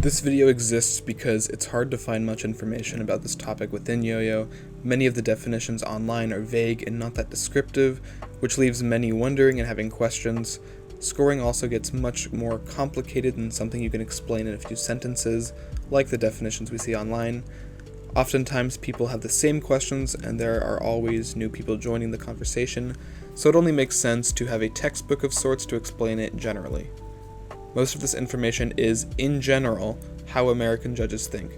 This video exists because it's hard to find much information about this topic within yo-yo. Many of the definitions online are vague and not that descriptive, which leaves many wondering and having questions. Scoring also gets much more complicated than something you can explain in a few sentences, like the definitions we see online. Oftentimes people have the same questions and there are always new people joining the conversation, so it only makes sense to have a textbook of sorts to explain it generally. Most of this information is, in general, how American judges think.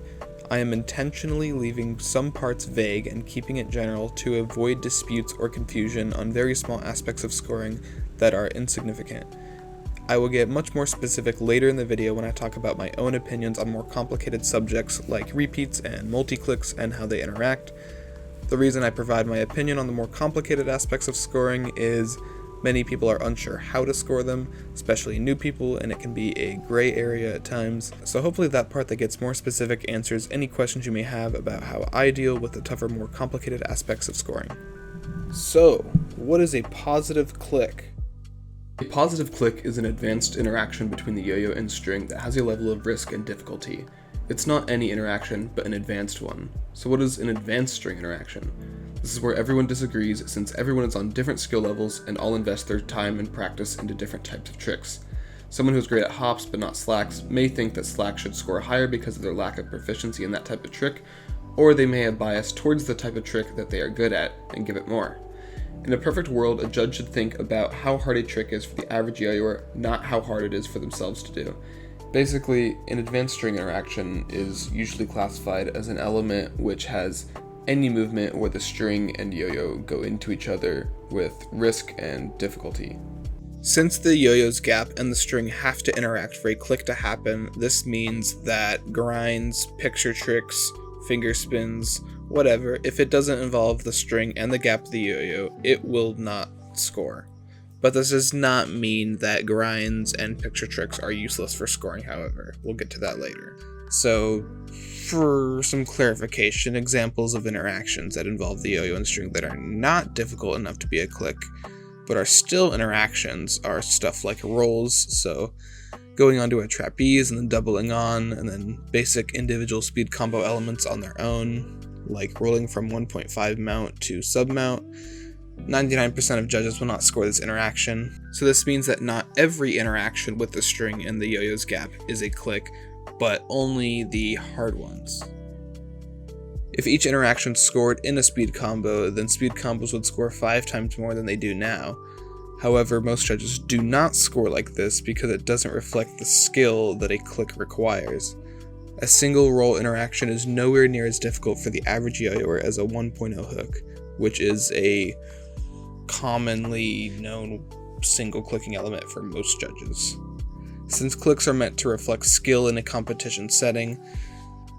I am intentionally leaving some parts vague and keeping it general to avoid disputes or confusion on very small aspects of scoring that are insignificant. I will get much more specific later in the video when I talk about my own opinions on more complicated subjects like repeats and multi-clicks and how they interact. The reason I provide my opinion on the more complicated aspects of scoring is many people are unsure how to score them, especially new people, and it can be a gray area at times. So hopefully that part that gets more specific answers any questions you may have about how I deal with the tougher, more complicated aspects of scoring. So, what is a positive click? A positive click is an advanced interaction between the yo-yo and string that has a level of risk and difficulty. It's not any interaction, but an advanced one. So what is an advanced string interaction? This is where everyone disagrees since everyone is on different skill levels and all invest their time and practice into different types of tricks. Someone who's great at hops but not slacks may think that slacks should score higher because of their lack of proficiency in that type of trick, or they may have bias towards the type of trick that they are good at and give it more. In a perfect world, a judge should think about how hard a trick is for the average yo-yoer, not how hard it is for themselves to do. Basically, an advanced string interaction is usually classified as an element which has any movement where the string and yo-yo go into each other with risk and difficulty. Since the yo-yo's gap and the string have to interact for a click to happen, this means that grinds, picture tricks, finger spins, whatever, if it doesn't involve the string and the gap of the yo-yo, it will not score. But this does not mean that grinds and picture tricks are useless for scoring, however. We'll get to that later. So, for some clarification, examples of interactions that involve the yo-yo and string that are not difficult enough to be a click, but are still interactions, are stuff like rolls, so going onto a trapeze and then doubling on, and then basic individual speed combo elements on their own, like rolling from 1.5 mount to sub-mount. 99% of judges will not score this interaction, so this means that not every interaction with the string and the yo-yo's gap is a click, but only the hard ones. If each interaction scored in a speed combo, then speed combos would score 5 times more than they do now. However, most judges do not score like this because it doesn't reflect the skill that a click requires. A single roll interaction is nowhere near as difficult for the average yo-yoer as a 1.0 hook, which is a commonly known single clicking element for most judges. Since clicks are meant to reflect skill in a competition setting,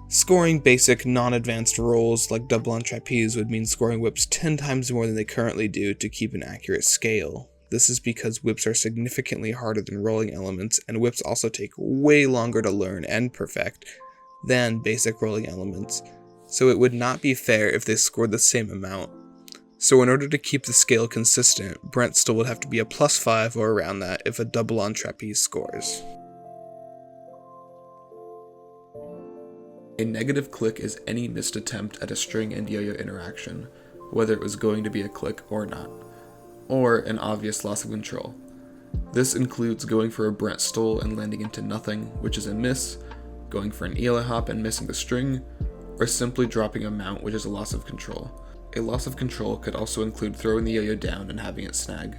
scoring basic non-advanced rolls like double on trapeze would mean scoring whips 10 times more than they currently do to keep an accurate scale. This is because whips are significantly harder than rolling elements, and whips also take way longer to learn and perfect than basic rolling elements, so it would not be fair if they scored the same amount. So in order to keep the scale consistent, Brent still would have to be a +5 or around that if a double on trapeze scores. A negative click is any missed attempt at a string and yo-yo interaction, whether it was going to be a click or not, or an obvious loss of control. This includes going for a Brent stole and landing into nothing, which is a miss, going for an Eli hop and missing the string, or simply dropping a mount, which is a loss of control. A loss of control could also include throwing the yo-yo down and having it snag.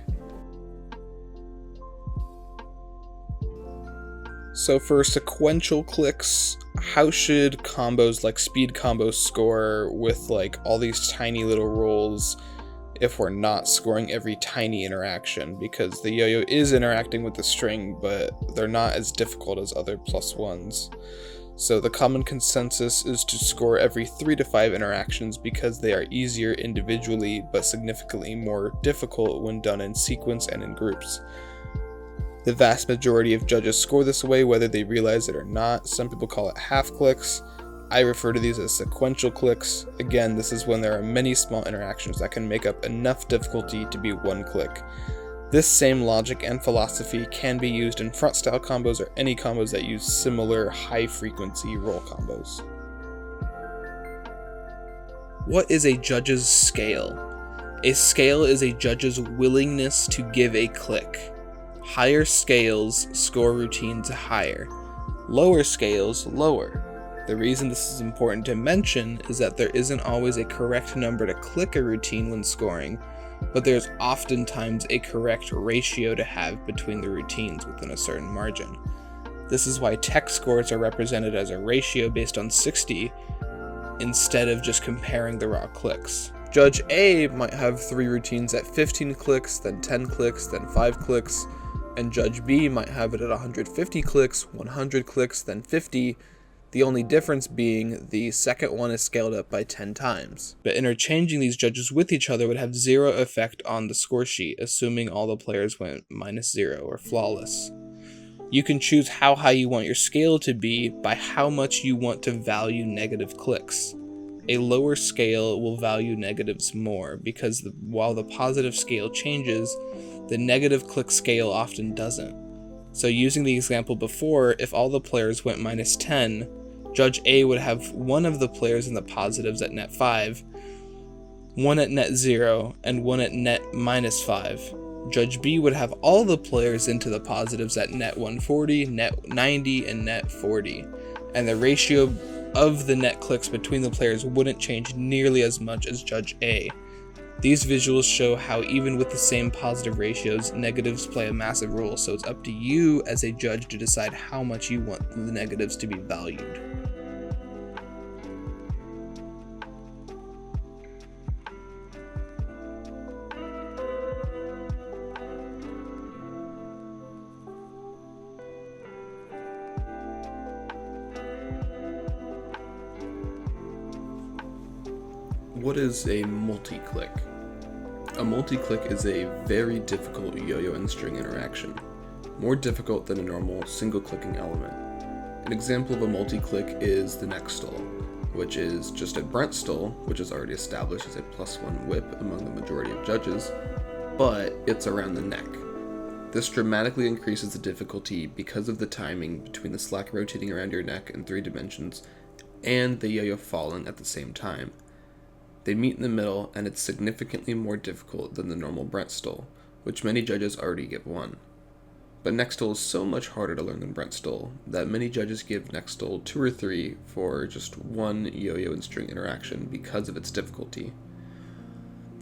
So for sequential clicks, how should combos like speed combos score with like all these tiny little rolls if we're not scoring every tiny interaction? Because the yo-yo is interacting with the string, but they're not as difficult as other +1s. So the common consensus is to score every 3 to 5 interactions because they are easier individually but significantly more difficult when done in sequence and in groups. The vast majority of judges score this way whether they realize it or not. Some people call it half clicks. I refer to these as sequential clicks. Again, this is when there are many small interactions that can make up enough difficulty to be one click. This same logic and philosophy can be used in front style combos or any combos that use similar high frequency roll combos. What is a judge's scale? A scale is a judge's willingness to give a click. Higher scales score routines higher. Lower scales lower. The reason this is important to mention is that there isn't always a correct number to click a routine when scoring, but there's oftentimes a correct ratio to have between the routines within a certain margin. This is why tech scores are represented as a ratio based on 60 instead of just comparing the raw clicks. Judge A might have 3 routines at 15 clicks, then 10 clicks, then 5 clicks, and Judge B might have it at 150 clicks, 100 clicks, then 50, the only difference being the second one is scaled up by 10 times. But interchanging these judges with each other would have zero effect on the score sheet, assuming all the players went -0 or flawless. You can choose how high you want your scale to be by how much you want to value negative clicks. A lower scale will value negatives more because while the positive scale changes, the negative click scale often doesn't. So using the example before, if all the players went -10, Judge A would have one of the players in the positives at net 5, one at net 0, and one at net -5. Judge B would have all the players into the positives at net 140, net 90, and net 40, and the ratio of the net clicks between the players wouldn't change nearly as much as Judge A. These visuals show how even with the same positive ratios, negatives play a massive role, so it's up to you as a judge to decide how much you want the negatives to be valued. What is a multi-click? A multi-click is a very difficult yo-yo and string interaction, more difficult than a normal single-clicking element. An example of a multi-click is the neck stall, which is just a Brent stall, which is already established as a +1 whip among the majority of judges, but it's around the neck. This dramatically increases the difficulty because of the timing between the slack rotating around your neck in 3 dimensions and the yo-yo falling at the same time. They meet in the middle, and it's significantly more difficult than the normal Brent stall, which many judges already give 1. But neck stall is so much harder to learn than Brent stall that many judges give neck stall 2 or 3 for just 1 yo-yo and string interaction because of its difficulty.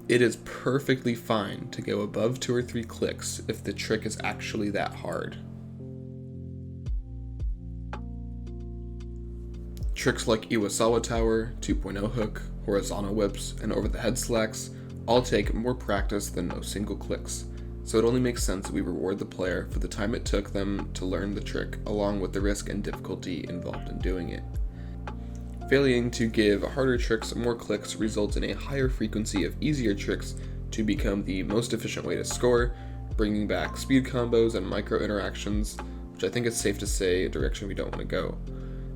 It is perfectly fine to go above 2 or 3 clicks if the trick is actually that hard. Tricks like Iwasawa Tower, 2.0 hook, horizontal whips, and over the head slacks all take more practice than no single clicks, so it only makes sense that we reward the player for the time it took them to learn the trick along with the risk and difficulty involved in doing it. Failing to give harder tricks more clicks results in a higher frequency of easier tricks to become the most efficient way to score, bringing back speed combos and micro interactions, which I think it's safe to say a direction we don't want to go.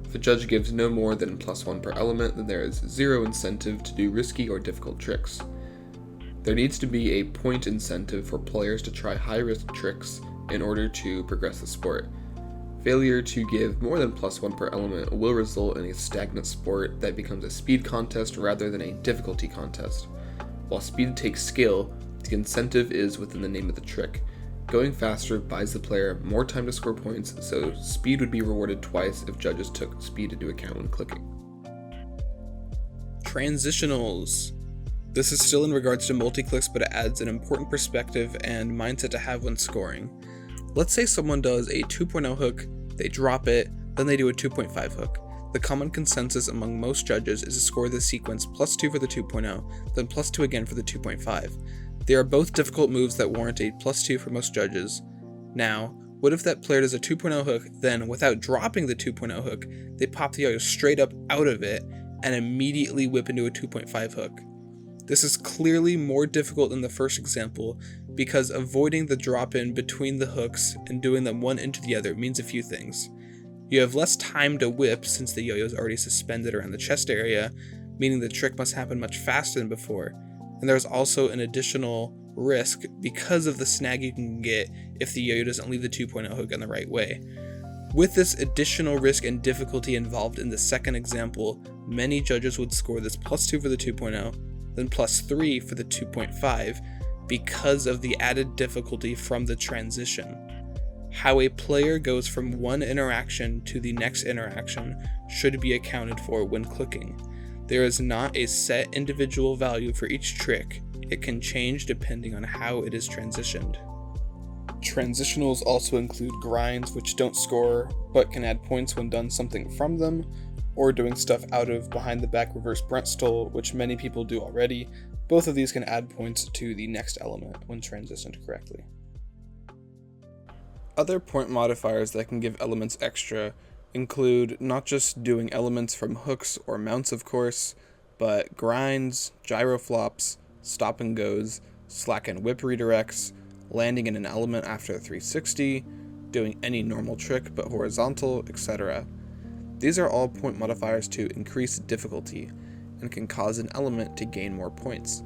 If a judge gives no more than +1 per element, then there is zero incentive to do risky or difficult tricks. There needs to be a point incentive for players to try high-risk tricks in order to progress the sport. Failure to give more than +1 per element will result in a stagnant sport that becomes a speed contest rather than a difficulty contest. While speed takes skill, the incentive is within the name of the trick. Going faster buys the player more time to score points, so speed would be rewarded twice if judges took speed into account when clicking. Transitionals. This is still in regards to multi-clicks, but it adds an important perspective and mindset to have when scoring. Let's say someone does a 2.0 hook, they drop it, then they do a 2.5 hook. The common consensus among most judges is to score the sequence +2 for the 2.0, then +2 again for the 2.5. They are both difficult moves that warrant a +2 for most judges. Now, what if that player does a 2.0 hook, then without dropping the 2.0 hook, they pop the yo-yo straight up out of it and immediately whip into a 2.5 hook? This is clearly more difficult than the first example because avoiding the drop-in between the hooks and doing them one into the other means a few things. You have less time to whip since the yo-yo is already suspended around the chest area, meaning the trick must happen much faster than before. And there's also an additional risk because of the snag you can get if the yo-yo doesn't leave the 2.0 hook in the right way. With this additional risk and difficulty involved in the second example, many judges would score this +2 for the 2.0, then +3 for the 2.5 because of the added difficulty from the transition. How a player goes from one interaction to the next interaction should be accounted for when clicking. There is not a set individual value for each trick. It can change depending on how it is transitioned. Transitionals also include grinds, which don't score but can add points when done something from them, or doing stuff out of behind the back reverse Brentstole, which many people do already. Both of these can add points to the next element when transitioned correctly. Other point modifiers that can give elements extra include not just doing elements from hooks or mounts, of course, but grinds, gyro flops, stop and goes, slack and whip redirects, landing in an element after a 360, doing any normal trick but horizontal, etc. These are all point modifiers to increase difficulty and can cause an element to gain more points.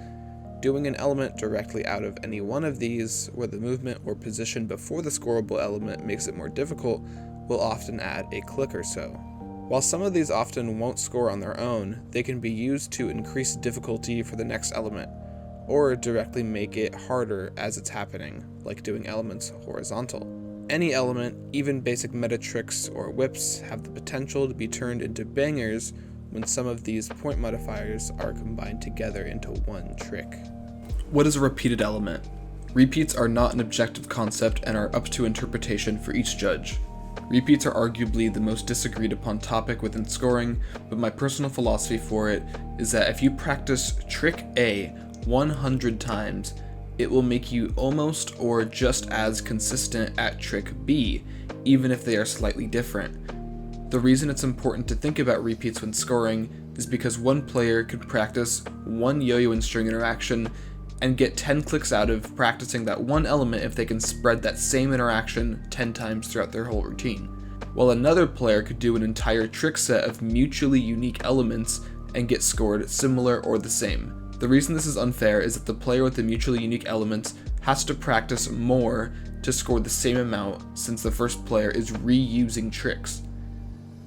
Doing an element directly out of any one of these, where the movement or position before the scoreable element makes it more difficult, will often add a click or so. While some of these often won't score on their own, they can be used to increase difficulty for the next element, or directly make it harder as it's happening, like doing elements horizontal. Any element, even basic meta tricks or whips, have the potential to be turned into bangers when some of these point modifiers are combined together into one trick. What is a repeated element? Repeats are not an objective concept and are up to interpretation for each judge. Repeats are arguably the most disagreed upon topic within scoring, but my personal philosophy for it is that if you practice trick A 100 times, it will make you almost or just as consistent at trick B, even if they are slightly different. The reason it's important to think about repeats when scoring is because one player could practice one yo-yo and string interaction and get 10 clicks out of practicing that one element if they can spread that same interaction 10 times throughout their whole routine, while another player could do an entire trick set of mutually unique elements and get scored similar or the same. The reason this is unfair is that the player with the mutually unique elements has to practice more to score the same amount, since the first player is reusing tricks.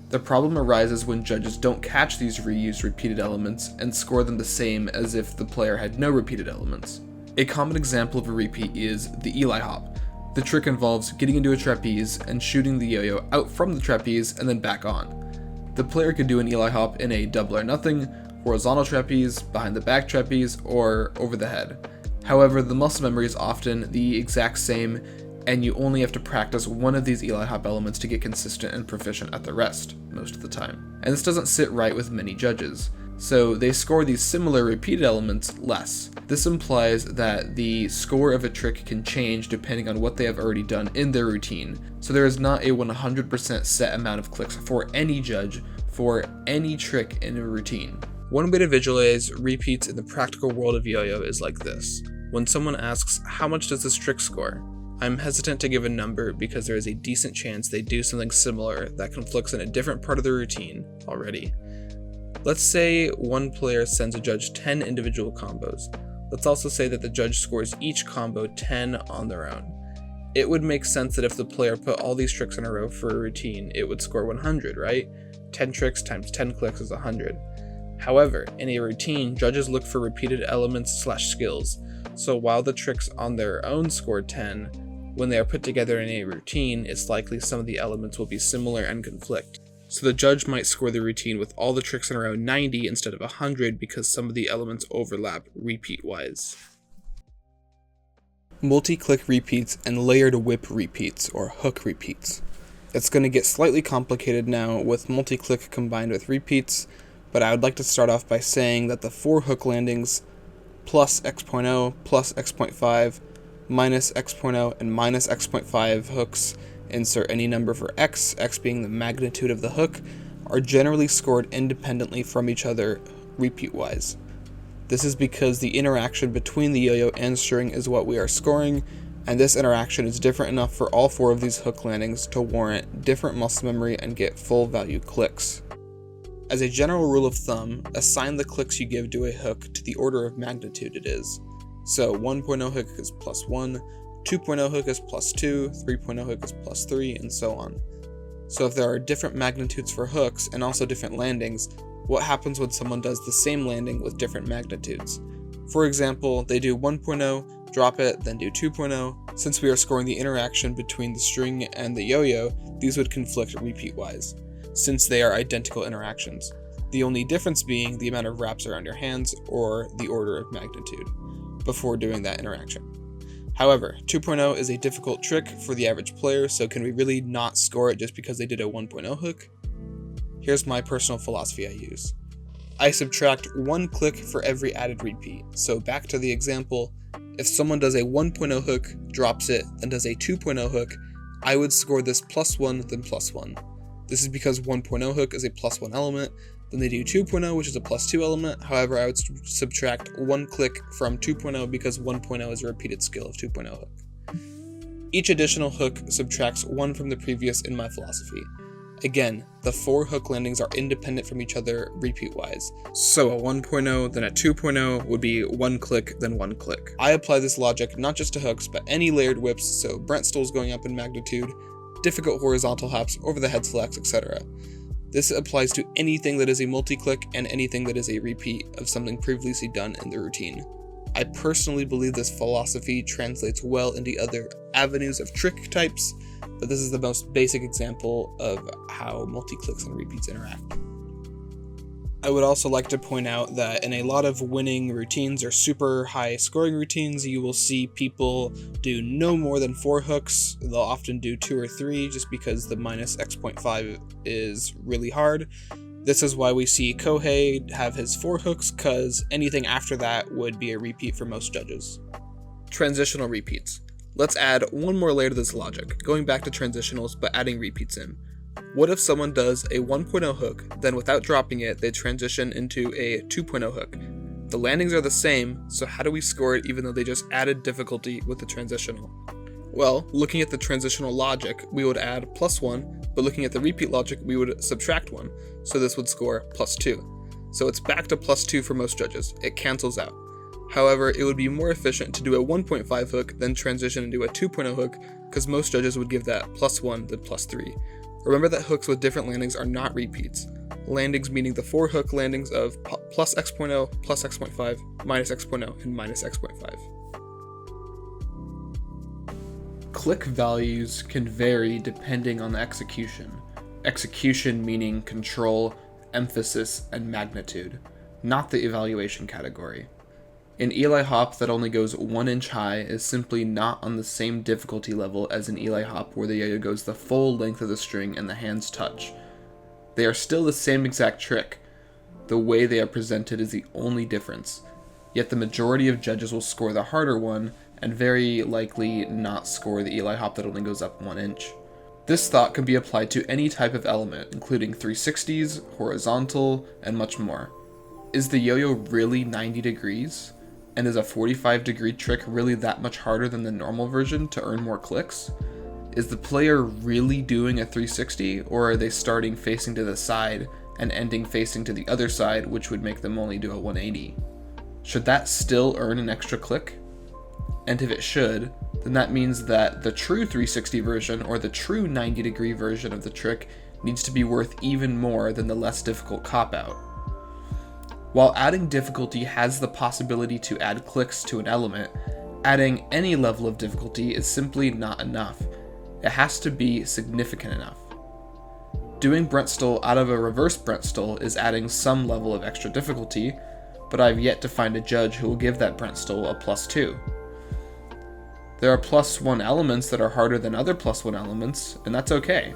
The problem arises when judges don't catch these reused repeated elements and score them the same as if the player had no repeated elements. A common example of a repeat is the Eli hop. The trick involves getting into a trapeze and shooting the yo-yo out from the trapeze and then back on. The player could do an Eli hop in a double or nothing, horizontal trapeze, behind the back trapeze, or over the head. However, the muscle memory is often the exact same, and you only have to practice one of these Eli hop elements to get consistent and proficient at the rest, most of the time. And this doesn't sit right with many judges, so they score these similar repeated elements less. This implies that the score of a trick can change depending on what they have already done in their routine, so there is not a 100% set amount of clicks for any judge for any trick in a routine. One way to visualize repeats in the practical world of yo-yo is like this. When someone asks, how much does this trick score? I'm hesitant to give a number because there is a decent chance they do something similar that conflicts in a different part of the routine already. Let's say one player sends a judge 10 individual combos. Let's also say that the judge scores each combo 10 on their own. It would make sense that if the player put all these tricks in a row for a routine, it would score 100, right? 10 tricks times 10 clicks is 100. However, in a routine, judges look for repeated elements/skills, so while the tricks on their own score 10, when they are put together in a routine, it's likely some of the elements will be similar and conflict. So the judge might score the routine with all the tricks in a row 90 instead of 100 because some of the elements overlap repeat-wise. Multi-click repeats and layered whip repeats, or hook repeats. It's going to get slightly complicated now with multi-click combined with repeats, but I would like to start off by saying that the 4 hook landings, plus x.0, plus x.5, minus x.0, and minus x.5 hooks, insert any number for x being the magnitude of the hook, are generally scored independently from each other repeat-wise. This is because the interaction between the yo-yo and string is what we are scoring, and this interaction is different enough for all 4 of these hook landings to warrant different muscle memory and get full value clicks. As a general rule of thumb, assign the clicks you give to a hook to the order of magnitude it is. So 1.0 hook is +1, 2.0 hook is +2, 3.0 hook is +3, and so on. So if there are different magnitudes for hooks and also different landings, what happens when someone does the same landing with different magnitudes? For example, they do 1.0, drop it, then do 2.0. Since we are scoring the interaction between the string and the yo-yo, these would conflict repeat-wise, since they are identical interactions. The only difference being the amount of wraps around your hands or the order of magnitude before doing that interaction. However, 2.0 is a difficult trick for the average player, so can we really not score it just because they did a 1.0 hook? Here's my personal philosophy I use. I subtract 1 click for every added repeat. So back to the example, if someone does a 1.0 hook, drops it, then does a 2.0 hook, I would score this +1, then +1. This is because 1.0 hook is a +1 element, then they do 2.0, which is a +2 element. However, I would subtract 1 click from 2.0 because 1.0 is a repeated skill of 2.0 hook. Each additional hook subtracts 1 from the previous in my philosophy. Again, the 4 hook landings are independent from each other repeat-wise. So a 1.0 then a 2.0 would be 1 click then 1 click. I apply this logic not just to hooks, but any layered whips, so Brent stools going up in magnitude, difficult horizontal hops, over the head selects, etc. This applies to anything that is a multi-click and anything that is a repeat of something previously done in the routine. I personally believe this philosophy translates well into other avenues of trick types, but this is the most basic example of how multi-clicks and repeats interact. I would also like to point out that in a lot of winning routines or super high scoring routines, you will see people do no more than 4 hooks. They'll often do 2 or 3 just because the minus x.5 is really hard. This is why we see Kohei have his 4 hooks, because anything after that would be a repeat for most judges. Transitional repeats. Let's add one more layer to this logic, going back to transitionals but adding repeats in. What if someone does a 1.0 hook, then without dropping it, they transition into a 2.0 hook? The landings are the same, so how do we score it even though they just added difficulty with the transitional? Well, looking at the transitional logic, we would add +1, but looking at the repeat logic, we would subtract 1, so this would score +2. So it's back to +2 for most judges. It cancels out. However, it would be more efficient to do a 1.5 hook, then transition into a 2.0 hook, because most judges would give that +1, then +3. Remember that hooks with different landings are not repeats. Landings meaning the 4 hook landings of plus x.0, plus x.5, minus x.0, and minus x.5. Click values can vary depending on the execution. Execution meaning control, emphasis, and magnitude, not the evaluation category. An Eli hop that only goes 1 inch high is simply not on the same difficulty level as an Eli hop where the yo-yo goes the full length of the string and the hands touch. They are still the same exact trick. The way they are presented is the only difference. Yet the majority of judges will score the harder one and very likely not score the Eli hop that only goes up 1 inch. This thought can be applied to any type of element, including 360s, horizontal, and much more. Is the yo-yo really 90 degrees? And is a 45-degree trick really that much harder than the normal version to earn more clicks? Is the player really doing a 360, or are they starting facing to the side and ending facing to the other side, which would make them only do a 180? Should that still earn an extra click? And if it should, then that means that the true 360 version or the true 90-degree version of the trick needs to be worth even more than the less difficult cop-out. While adding difficulty has the possibility to add clicks to an element, adding any level of difficulty is simply not enough. It has to be significant enough. Doing Brent stool out of a reverse Brent stool is adding some level of extra difficulty, but I've yet to find a judge who will give that Brent stool a +2. There are +1 elements that are harder than other +1 elements, and that's okay.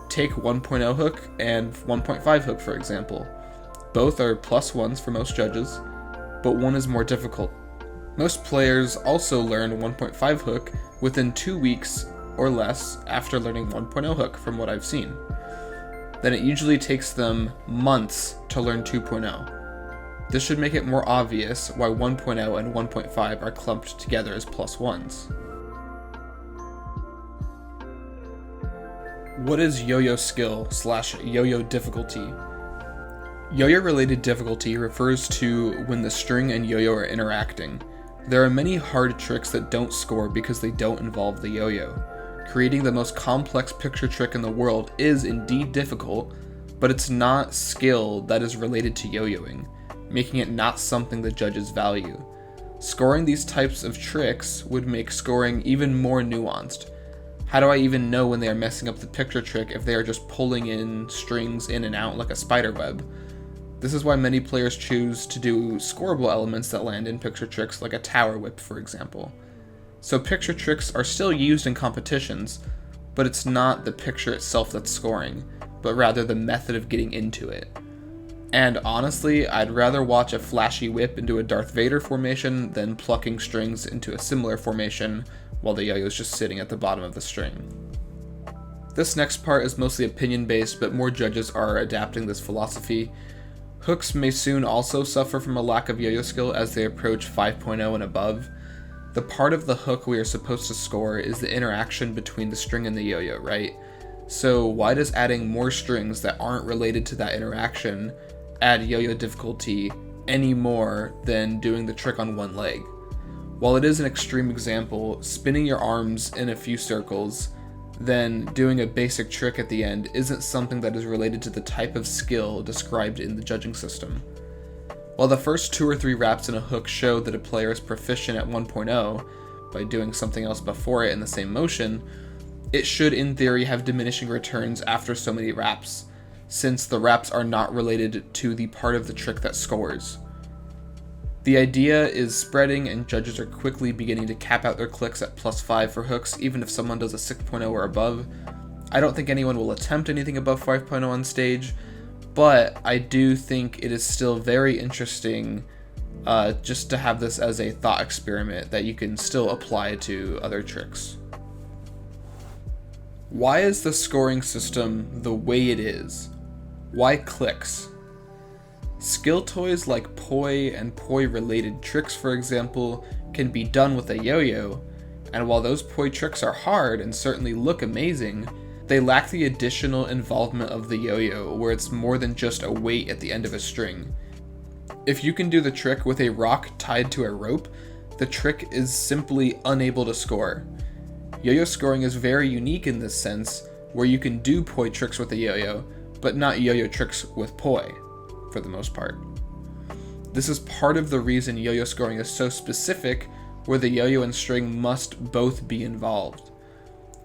Take 1.0 hook and 1.5 hook for example. Both are +1s for most judges, but one is more difficult. Most players also learn 1.5 hook within 2 weeks or less after learning 1.0 hook from what I've seen. Then it usually takes them months to learn 2.0. This should make it more obvious why 1.0 and 1.5 are clumped together as +1s. What is yo-yo skill / yo-yo difficulty? Yo-yo related difficulty refers to when the string and yo-yo are interacting. There are many hard tricks that don't score because they don't involve the yo-yo. Creating the most complex picture trick in the world is indeed difficult, but it's not skill that is related to yo-yoing, making it not something the judges value. Scoring these types of tricks would make scoring even more nuanced. How do I even know when they are messing up the picture trick if they are just pulling in strings in and out like a spider web? This is why many players choose to do scoreable elements that land in picture tricks like a tower whip, for example. So picture tricks are still used in competitions, but it's not the picture itself that's scoring, but rather the method of getting into it. And honestly, I'd rather watch a flashy whip into a Darth Vader formation than plucking strings into a similar formation while the yo-yo's just sitting at the bottom of the string. This next part is mostly opinion-based, but more judges are adapting this philosophy. Hooks may soon also suffer from a lack of yo-yo skill as they approach 5.0 and above. The part of the hook we are supposed to score is the interaction between the string and the yo-yo, right? So why does adding more strings that aren't related to that interaction add yo-yo difficulty any more than doing the trick on one leg? While it is an extreme example, spinning your arms in a few circles, then doing a basic trick at the end isn't something that is related to the type of skill described in the judging system. While the first 2 or 3 wraps in a hook show that a player is proficient at 1.0 by doing something else before it in the same motion, it should in theory have diminishing returns after so many wraps, since the wraps are not related to the part of the trick that scores. The idea is spreading, and judges are quickly beginning to cap out their clicks at +5 for hooks, even if someone does a 6.0 or above. I don't think anyone will attempt anything above 5.0 on stage, but I do think it is still very interesting just to have this as a thought experiment that you can still apply to other tricks. Why is the scoring system the way it is? Why clicks? Skill toys like poi and poi related tricks, for example, can be done with a yo-yo, and while those poi tricks are hard and certainly look amazing, they lack the additional involvement of the yo-yo where it's more than just a weight at the end of a string. If you can do the trick with a rock tied to a rope, the trick is simply unable to score. Yo-yo scoring is very unique in this sense, where you can do poi tricks with a yo-yo, but not yo-yo tricks with poi, for the most part. This is part of the reason yo-yo scoring is so specific, where the yo-yo and string must both be involved.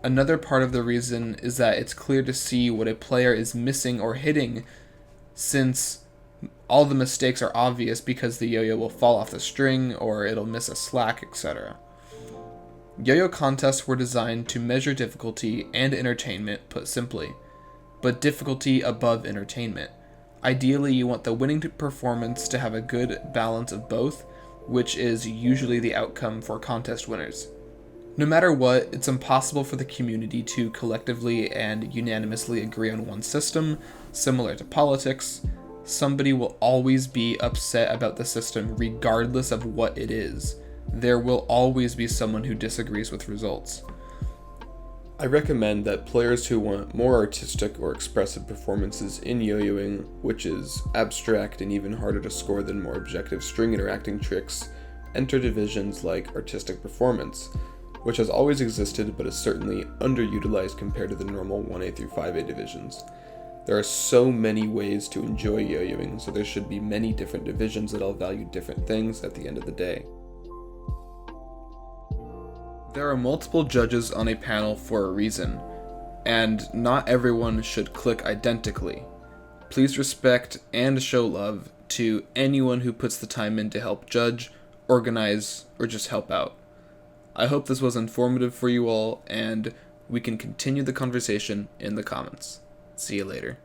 Another part of the reason is that it's clear to see what a player is missing or hitting, since all the mistakes are obvious because the yo-yo will fall off the string or it'll miss a slack, etc. Yo-yo contests were designed to measure difficulty and entertainment, put simply, but difficulty above entertainment. Ideally, you want the winning performance to have a good balance of both, which is usually the outcome for contest winners. No matter what, it's impossible for the community to collectively and unanimously agree on one system. Similar to politics, somebody will always be upset about the system regardless of what it is. There will always be someone who disagrees with results. I recommend that players who want more artistic or expressive performances in yo-yoing, which is abstract and even harder to score than more objective string interacting tricks, enter divisions like artistic performance, which has always existed but is certainly underutilized compared to the normal 1A through 5A divisions. There are so many ways to enjoy yo-yoing, so there should be many different divisions that all value different things at the end of the day. There are multiple judges on a panel for a reason, and not everyone should click identically. Please respect and show love to anyone who puts the time in to help judge, organize, or just help out. I hope this was informative for you all, and we can continue the conversation in the comments. See you later.